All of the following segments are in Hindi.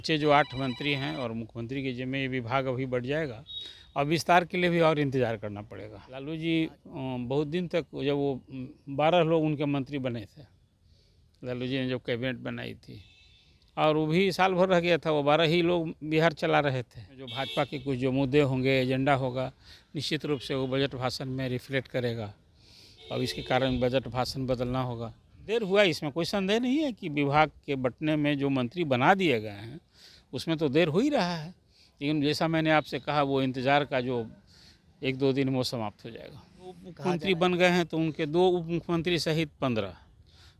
बच्चे जो 8 मंत्री हैं और मुख्यमंत्री के जिम्मे ये विभाग अभी बढ़ जाएगा और विस्तार के लिए भी और इंतज़ार करना पड़ेगा। लालू जी बहुत दिन तक जब वो 12 लोग उनके मंत्री बने थे, लालू जी ने जब कैबिनेट बनाई थी, और वो भी साल भर रह गया था, वो 12 ही लोग बिहार चला रहे थे। जो भाजपा के कुछ जो मुद्दे होंगे, एजेंडा होगा, निश्चित रूप से वो बजट भाषण में रिफ्लेक्ट करेगा और इसके कारण बजट भाषण बदलना होगा। देर हुआ, इसमें कोई संदेह नहीं है कि विभाग के बंटने में जो मंत्री बना दिए गए हैं उसमें तो देर हो ही रहा है, लेकिन जैसा मैंने आपसे कहा वो इंतज़ार का जो 1-2 दिन में वो समाप्त हो जाएगा। उप मुख्यमंत्री बन गए हैं तो उनके 2 उप मुख्यमंत्री सहित 15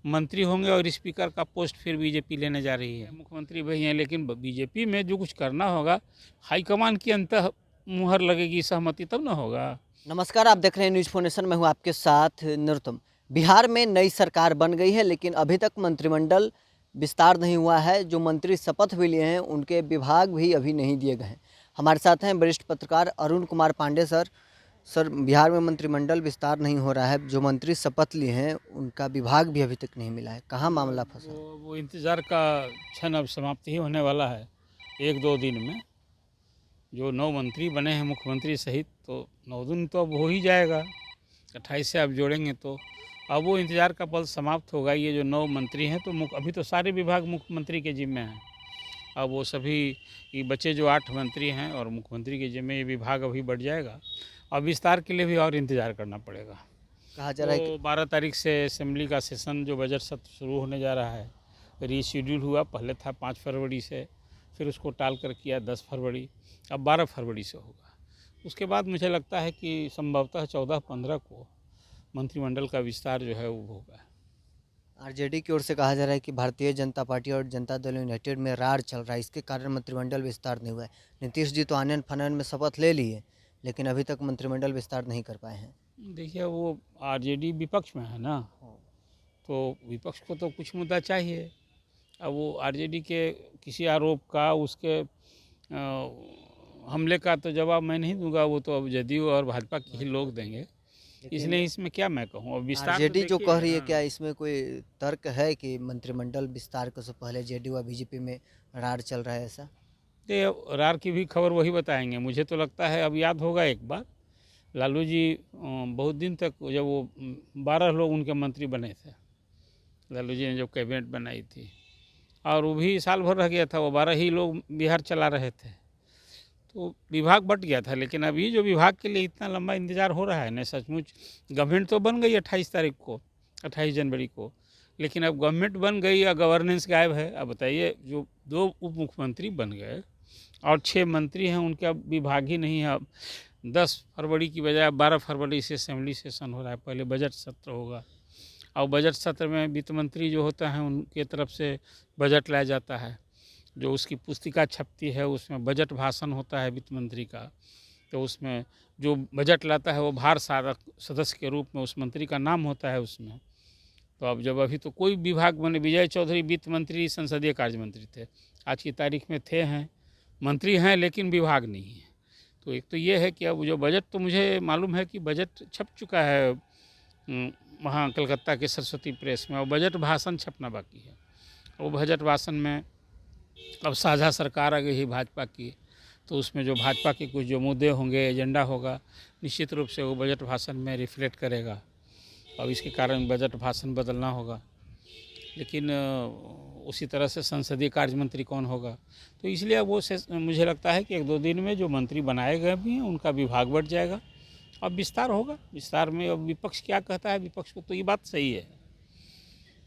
मंत्री होंगे और स्पीकर का पोस्ट फिर बीजेपी लेने जा रही है। मुख्यमंत्री वही हैं, लेकिन बीजेपी में जो कुछ करना होगा हाईकमान की अंतः मुहर लगेगी, सहमति तब ना होगा। नमस्कार, आप देख रहे हैं न्यूज़ फोनेशन। मैं हूं आपके साथ नरोत्तम। बिहार में नई सरकार बन गई है, लेकिन अभी तक मंत्रिमंडल विस्तार नहीं हुआ है। जो मंत्री शपथ भी लिए हैं उनके विभाग भी अभी नहीं दिए गए हैं। हमारे साथ हैं वरिष्ठ पत्रकार अरुण कुमार पांडे सर। बिहार में मंत्रिमंडल विस्तार नहीं हो रहा है, जो मंत्री शपथ लिए हैं उनका विभाग भी अभी तक नहीं मिला है। कहाँ मामला फंसा? वो इंतज़ार का क्षण अब समाप्ति ही होने वाला है 1-2 दिन में। जो 9 मंत्री बने हैं मुख्यमंत्री सहित, तो 9 दिन तो अब हो ही जाएगा, 28 से आप जोड़ेंगे तो अब वो इंतज़ार का पल समाप्त होगा। ये जो 9 मंत्री हैं तो अभी तो सारे विभाग मुख्यमंत्री के जिम्मे हैं। अब वो सभी ये बच्चे जो 8 मंत्री हैं और मुख्यमंत्री के जिम्मे ये विभाग अभी बढ़ जाएगा और विस्तार के लिए भी और इंतज़ार करना पड़ेगा। कहा जा रहा है तो 12 तारीख से असेंबली का सेशन, जो बजट सत्र शुरू होने जा रहा है, रीशेड्यूल हुआ। पहले था 5 फरवरी से, फिर उसको टाल कर किया 10 फरवरी, अब 12 फरवरी से होगा। उसके बाद मुझे लगता है कि संभवतः 14-15 को मंत्रिमंडल का विस्तार जो है वो होगा। आरजेडी की ओर से कहा जा रहा है कि भारतीय जनता पार्टी और जनता दल यूनाइटेड में रार चल रहा है, इसके कारण मंत्रिमंडल विस्तार नहीं हुआ है। नीतीश जी तो आनन फानन में शपथ ले ली है, लेकिन अभी तक मंत्रिमंडल विस्तार नहीं कर पाए हैं। देखिए, वो आरजेडी विपक्ष में है ना, तो विपक्ष को तो कुछ मुद्दा चाहिए। अब वो आरजेडी के किसी आरोप का, उसके हमले का तो जवाब मैं नहीं दूंगा, वो तो अब जदयू और भाजपा के ही लोग देंगे, इसलिए इसमें क्या मैं कहूँ। अब विस्तार आरजेडी तो जो देखिए, कह रही है, हाँ। क्या इसमें कोई तर्क है कि मंत्रिमंडल विस्तार को से पहले जेडीयू और बीजेपी में रार चल रहा है ऐसा? ये रार की भी खबर वही बताएंगे। मुझे तो लगता है, अब याद होगा एक बार, लालू जी बहुत दिन तक जब वो 12 लोग उनके मंत्री बने थे, लालू जी ने जब कैबिनेट बनाई थी, और वो भी साल भर रह गया था, वो 12 ही लोग बिहार चला रहे थे, तो विभाग बट गया था। लेकिन अभी जो विभाग के लिए इतना लंबा इंतज़ार हो रहा है ना, सचमुच गवर्नमेंट तो बन गई 28 तारीख को, 28 जनवरी को, लेकिन अब गवर्नमेंट बन गई या गवर्नेंस गायब है। अब बताइए, जो 2 उप मुख्यमंत्री बन गए और 6 मंत्री हैं, उनका विभाग ही नहीं है। अब 10 फरवरी की बजाय 12 फरवरी से असेंबली सेशन हो रहा है, पहले बजट सत्र होगा, और बजट सत्र में वित्त मंत्री जो होता है उनके तरफ से बजट लाया जाता है, जो उसकी पुस्तिका छपती है उसमें बजट भाषण होता है वित्त मंत्री का, तो उसमें जो बजट लाता है वो भार साधक सदस्य के रूप में उस मंत्री का नाम होता है उसमें। तो अब जब अभी तो कोई विभाग बने, विजय चौधरी वित्त मंत्री संसदीय कार्य मंत्री थे, आज की तारीख में थे हैं, मंत्री हैं, लेकिन विभाग नहीं है। तो एक तो ये है कि अब जो बजट, तो मुझे मालूम है कि बजट छप चुका है वहाँ कलकत्ता के सरस्वती प्रेस में, और बजट भाषण छपना बाकी है। वो बजट भाषण में अब साझा सरकार आ गई है भाजपा की, तो उसमें जो भाजपा के कुछ जो मुद्दे होंगे, एजेंडा होगा, निश्चित रूप से वो बजट भाषण में रिफ्लेक्ट करेगा और इसके कारण बजट भाषण बदलना होगा। लेकिन उसी तरह से संसदीय कार्य मंत्री कौन होगा, तो इसलिए वो मुझे लगता है कि 1-2 दिन में जो मंत्री बनाए गए भी हैं उनका विभाग बढ़ जाएगा, अब विस्तार होगा। विस्तार में अब विपक्ष क्या कहता है, विपक्ष को तो ये बात सही है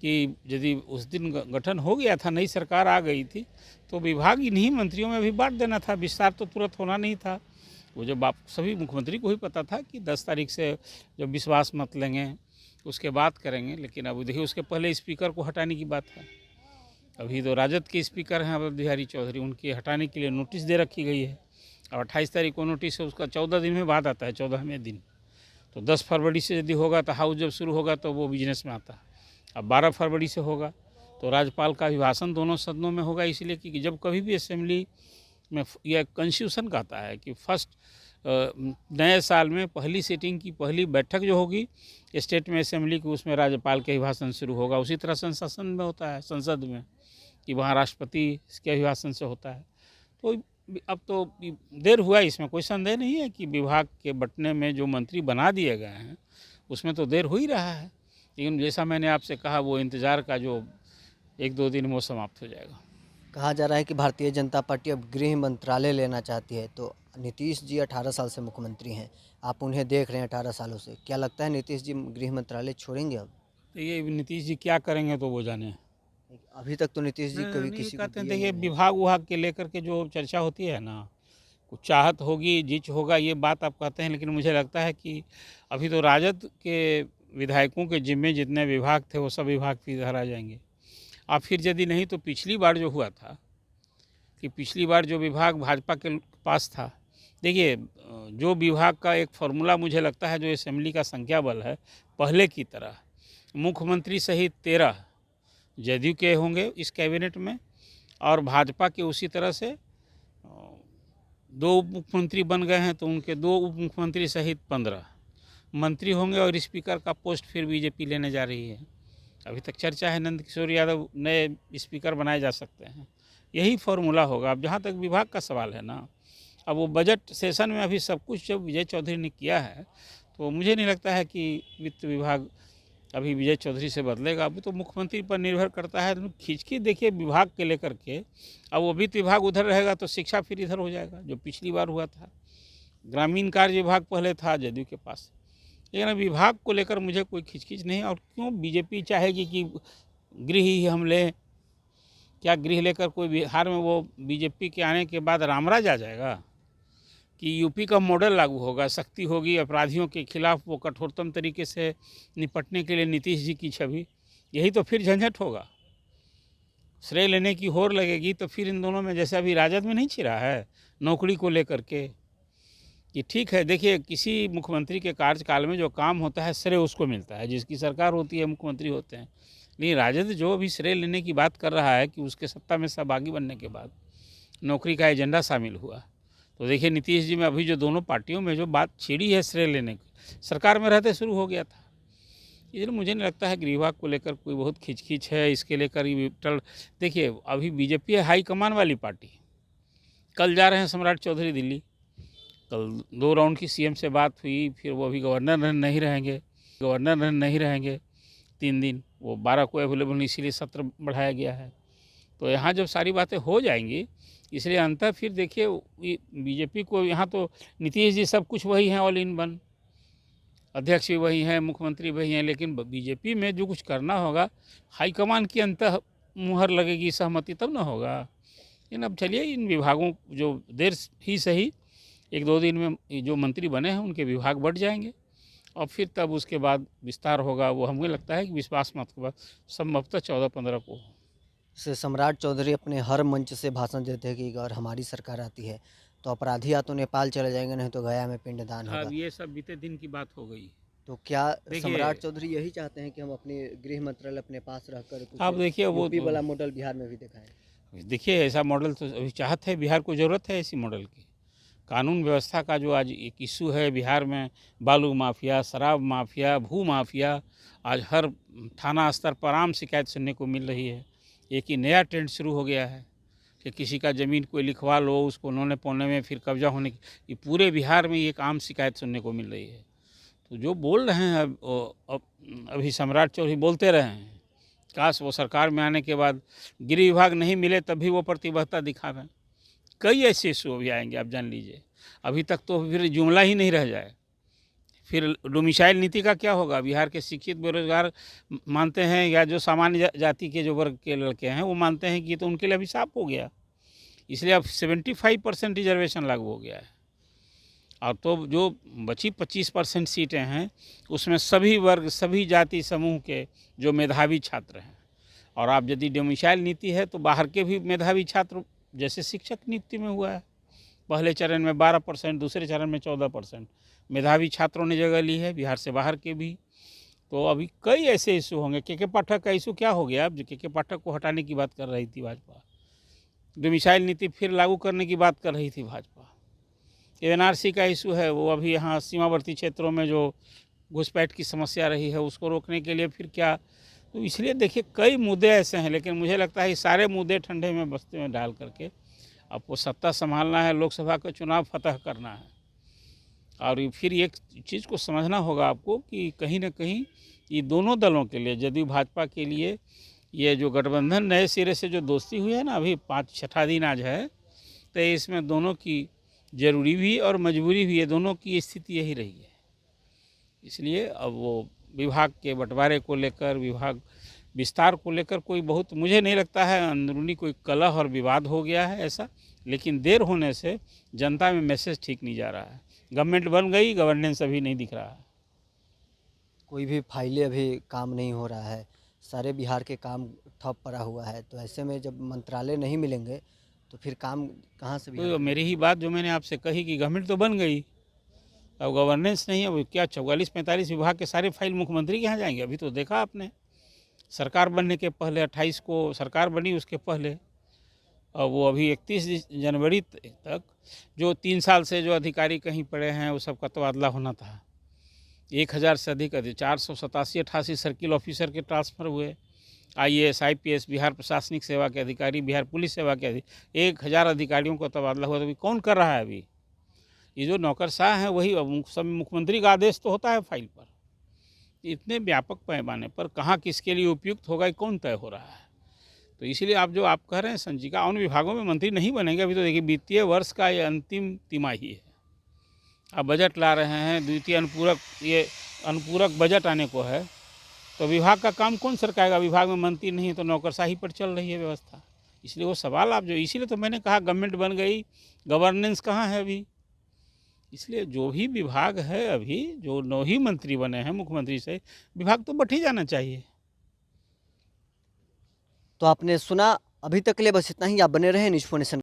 कि यदि उस दिन गठन हो गया था, नई सरकार आ गई थी, तो विभाग इन्हीं मंत्रियों में भी बांट देना था, विस्तार तो तुरंत होना नहीं था। वो जब आप सभी मुख्यमंत्री को ही पता था कि 10 तारीख से जब विश्वास मत लेंगे उसके बाद करेंगे, लेकिन अब देखिए उसके पहले स्पीकर को हटाने की बात है। अभी तो राजद के स्पीकर हैं अवध बिहारी चौधरी, उनके हटाने के लिए नोटिस दे रखी गई है, और 28 तारीख को नोटिस है, उसका 14 दिन में बाद आता है, 14वें दिन। तो 10 फरवरी से यदि होगा तो हाउस जब शुरू होगा तो वो बिजनेस में आता है। अब 12 फरवरी से होगा तो राज्यपाल का अभिभाषण दोनों सदनों में होगा, इसलिए कि जब कभी भी असेंबली में यह कॉन्स्टिट्यूशन कहता है कि फर्स्ट नए साल में पहली सीटिंग की पहली बैठक जो होगी स्टेट में असेंबली की, उसमें राज्यपाल के अभिभाषण शुरू होगा। उसी तरह संसद में होता है, संसद में कि वहाँ राष्ट्रपति के अभिभाषण से होता है। तो अब तो देर हुआ, इसमें कोई संदेह नहीं है कि विभाग के बंटने में जो मंत्री बना दिए गए हैं उसमें तो देर हो ही रहा है, लेकिन जैसा मैंने आपसे कहा वो इंतज़ार का जो 1-2 दिन वो समाप्त हो जाएगा। कहा जा रहा है कि भारतीय जनता पार्टी अब गृह मंत्रालय लेना चाहती है, तो नीतीश जी 18 साल से मुख्यमंत्री हैं, आप उन्हें देख रहे हैं 18 सालों से, क्या लगता है नीतीश जी गृह मंत्रालय छोड़ेंगे अब? तो ये नीतीश जी क्या करेंगे तो वो जाने। अभी तक तो नीतीश जी कभी नहीं किसी को कहते हैं, दिए देखिए नहीं हैं। विभाग के लेकर के जो चर्चा होती है ना, कुछ चाहत होगी जिच होगा ये बात आप कहते हैं, लेकिन मुझे लगता है कि अभी तो राजद के विधायकों के जिम्मे जितने विभाग थे वो सब विभाग भी इधर आ जाएंगे। अब फिर यदि नहीं तो पिछली बार जो हुआ था कि पिछली बार जो विभाग भाजपा के पास था, देखिए जो विभाग का एक फार्मूला मुझे लगता है जो असेंबली का संख्या बल है पहले की तरह, मुख्यमंत्री सहित 13 जदयू के होंगे इस कैबिनेट में, और भाजपा के उसी तरह से 2 उप मुख्यमंत्री बन गए हैं तो उनके 2 उप मुख्यमंत्री सहित 15 मंत्री होंगे, और स्पीकर का पोस्ट फिर बीजेपी लेने जा रही है। अभी तक चर्चा है नंद किशोर यादव नए स्पीकर बनाए जा सकते हैं, यही फार्मूला होगा। अब जहाँ तक विभाग का सवाल है ना, अब वो बजट सेशन में अभी सब कुछ जब विजय चौधरी ने किया है तो मुझे नहीं लगता है कि वित्त विभाग अभी विजय चौधरी से बदलेगा। अभी तो मुख्यमंत्री पर निर्भर करता है। तो खींचके देखिए विभाग के लेकर के, अब वो वित्त विभाग उधर रहेगा तो शिक्षा फिर इधर हो जाएगा, जो पिछली बार हुआ था। ग्रामीण कार्य विभाग पहले था जदयू के पास, लेकिन विभाग को लेकर मुझे कोई खिचखिच नहीं। और क्यों बीजेपी चाहेगी कि गृह ही हम लें? क्या गृह लेकर कोई बिहार में वो बीजेपी के आने के बाद रामराज आ जाएगा कि यूपी का मॉडल लागू होगा, सख्ती होगी अपराधियों के खिलाफ, वो कठोरतम तरीके से निपटने के लिए नीतीश जी की छवि, यही तो फिर झंझट होगा। श्रेय लेने की होड़ लगेगी तो फिर इन दोनों में, जैसे अभी राजद में नहीं छिड़ा है नौकरी को लेकर के, कि ठीक है देखिए किसी मुख्यमंत्री के कार्यकाल में जो काम होता है श्रेय उसको मिलता है, जिसकी सरकार होती है मुख्यमंत्री होते हैं। लेकिन राजद जो अभी श्रेय लेने की बात कर रहा है कि उसके सत्ता में सहभागी बनने के बाद नौकरी का एजेंडा शामिल हुआ, तो देखिए नीतीश जी में अभी जो दोनों पार्टियों में जो बात छिड़ी है श्रेय लेने की, सरकार में रहते शुरू हो गया था। इसलिए मुझे नहीं लगता है गृह विभाग को लेकर कोई बहुत खिचखिच है। इसके लेकर देखिए अभी बीजेपी है हाईकमान वाली पार्टी। कल जा रहे हैं सम्राट चौधरी दिल्ली, कल 2 राउंड की सीएम से बात हुई, फिर वो अभी गवर्नर नहीं रहेंगे 3 दिन, वो 12 को अवेलेबल, इसीलिए सत्र बढ़ाया गया है। तो यहाँ जब सारी बातें हो जाएंगी, इसलिए अंततः फिर देखिए बीजेपी को, यहाँ तो नीतीश जी सब कुछ वही हैं, ऑल इन वन, अध्यक्ष भी वही हैं, मुख्यमंत्री वही हैं, लेकिन बीजेपी में जो कुछ करना होगा हाईकमान की अंतः मुहर लगेगी, सहमति तब ना होगा। लेकिन अब चलिए इन विभागों जो देर ही सही 1-2 दिन में जो मंत्री बने हैं उनके विभाग बढ़ जाएंगे, और फिर तब उसके बाद विस्तार होगा। वो हमें लगता है कि विश्वास मत के बाद संभवतः 14-15 को। से सम्राट चौधरी अपने हर मंच से भाषण देते हैं कि अगर हमारी सरकार आती है तो अपराधी या तो नेपाल चले जाएंगे, नहीं तो गया में पिंडदान होगा। अब ये सब बीते दिन की बात हो गई। तो क्या देखिए, सम्राट चौधरी यही चाहते हैं कि हम अपने गृह मंत्रालय अपने पास रखकर कुछ आप देखिए वो यूपी वाला मॉडल बिहार में भी दिखाएं? देखिए ऐसा मॉडल तो अभी चाहत है, बिहार को ज़रूरत है ऐसी मॉडल की। कानून व्यवस्था का जो आज एक इशू है बिहार में, बालू माफिया, शराब माफिया, भू माफिया, आज हर थाना स्तर पर आम शिकायत सुनने को मिल रही है। एक ही नया ट्रेंड शुरू हो गया है कि किसी का ज़मीन कोई लिखवा लो, उसको लौने पौने में फिर कब्जा होने की, ये पूरे बिहार में एक आम शिकायत सुनने को मिल रही है। तो जो बोल रहे हैं अब अभी सम्राट चौधरी बोलते रहे हैं, काश वो सरकार में आने के बाद गृह विभाग नहीं मिले तब भी वो प्रतिबद्धता दिखावें। कई ऐसे इशू अभी आएंगे, आप जान लीजिए। अभी तक तो फिर जुमला ही नहीं रह जाए। फिर डोमिसाइल नीति का क्या होगा? बिहार के शिक्षित बेरोजगार मानते हैं, या जो सामान्य जाति के जो वर्ग के लड़के हैं वो मानते हैं कि ये तो उनके लिए अभिशाप हो गया। इसलिए अब 75% रिजर्वेशन लागू हो गया है, और तो जो बची 25% सीटें हैं उसमें सभी वर्ग, सभी जाति समूह के जो मेधावी छात्र हैं, और आप यदि डोमिसाइल नीति है तो बाहर के भी मेधावी छात्र, जैसे शिक्षक नियुक्ति में हुआ है, पहले चरण में 12%, दूसरे चरण में 14% मेधावी छात्रों ने जगह ली है, बिहार से बाहर के भी। तो अभी कई ऐसे इशू होंगे। के पाठक का इशू क्या हो गया? अब जो के पाठक को हटाने की बात कर रही थी भाजपा, डोमिसाइल नीति फिर लागू करने की बात कर रही थी भाजपा। एनआरसी का इशू है, वो अभी यहाँ सीमावर्ती क्षेत्रों में जो घुसपैठ की समस्या रही है उसको रोकने के लिए फिर क्या तो इसलिए देखिए कई मुद्दे ऐसे हैं, लेकिन मुझे लगता है ये सारे मुद्दे ठंडे में बस्ते में डाल करके आपको सत्ता संभालना है, लोकसभा का चुनाव फतह करना है। और फिर एक चीज़ को समझना होगा आपको कि कहीं ना कहीं ये दोनों दलों के लिए, जदयू भाजपा के लिए, ये जो गठबंधन नए सिरे से जो दोस्ती हुई है ना, अभी 5-6 दिन आज है, तो इसमें दोनों की ज़रूरी भी और मजबूरी भी है, दोनों की स्थिति यही रही है। इसलिए अब वो विभाग के बंटवारे को लेकर, विभाग विस्तार को लेकर कोई बहुत, मुझे नहीं लगता है अंदरूनी कोई कलह और विवाद हो गया है ऐसा, लेकिन देर होने से जनता में मैसेज ठीक नहीं जा रहा है। गवर्नमेंट बन गई, गवर्नेंस अभी नहीं दिख रहा है। कोई भी फाइलें अभी काम नहीं हो रहा है, सारे बिहार के काम ठप पड़ा हुआ है। तो ऐसे में जब मंत्रालय नहीं मिलेंगे तो फिर काम कहाँ से बिहार तो मेरी ही बात जो मैंने आपसे कही कि गवर्नमेंट तो बन गई, अब गवर्नेंस नहीं है, अब क्या 44-45 विभाग के सारे फाइल मुख्यमंत्री के यहाँ जाएंगे? अभी तो देखा आपने, सरकार बनने के पहले 28 को सरकार बनी, उसके पहले, और वो अभी 31 जनवरी तक जो 3 साल से जो अधिकारी कहीं पड़े हैं वो सबका तबादला होना था। 1000 से अधिक 487-88 सर्किल ऑफिसर के ट्रांसफ़र हुए, IAS IPS बिहार प्रशासनिक सेवा के अधिकारी, बिहार पुलिस सेवा के अधिकारी, 1000 अधिकारियों का तबादला हुआ। तो अभी कौन कर रहा है? अभी ये जो नौकरशाह हैं वही, सब मुख्यमंत्री का आदेश तो होता है फाइल पर। इतने व्यापक पैमाने पर कहाँ किसके लिए उपयुक्त होगा कौन तय हो रहा है? तो इसलिए आप जो आप कह रहे हैं संचिका, उन विभागों में मंत्री नहीं बनेंगे। अभी तो देखिए वित्तीय वर्ष का ये अंतिम तिमाही है, आप बजट ला रहे हैं, द्वितीय अनुपूरक बजट आने को है, तो विभाग का काम कौन सरकाएगा? विभाग में मंत्री नहीं है तो नौकरशाही पर चल रही है व्यवस्था। इसलिए वो सवाल आप जो, इसीलिए तो मैंने कहा गवर्नमेंट बन गई, गवर्नेंस कहाँ है अभी? इसलिए जो भी विभाग है, अभी जो 9 ही मंत्री बने हैं मुख्यमंत्री से, विभाग तो बट ही जाना चाहिए। तो आपने सुना, अभी तक के लिए बस इतना ही। आप बने रहे न्यूज़4नेशन।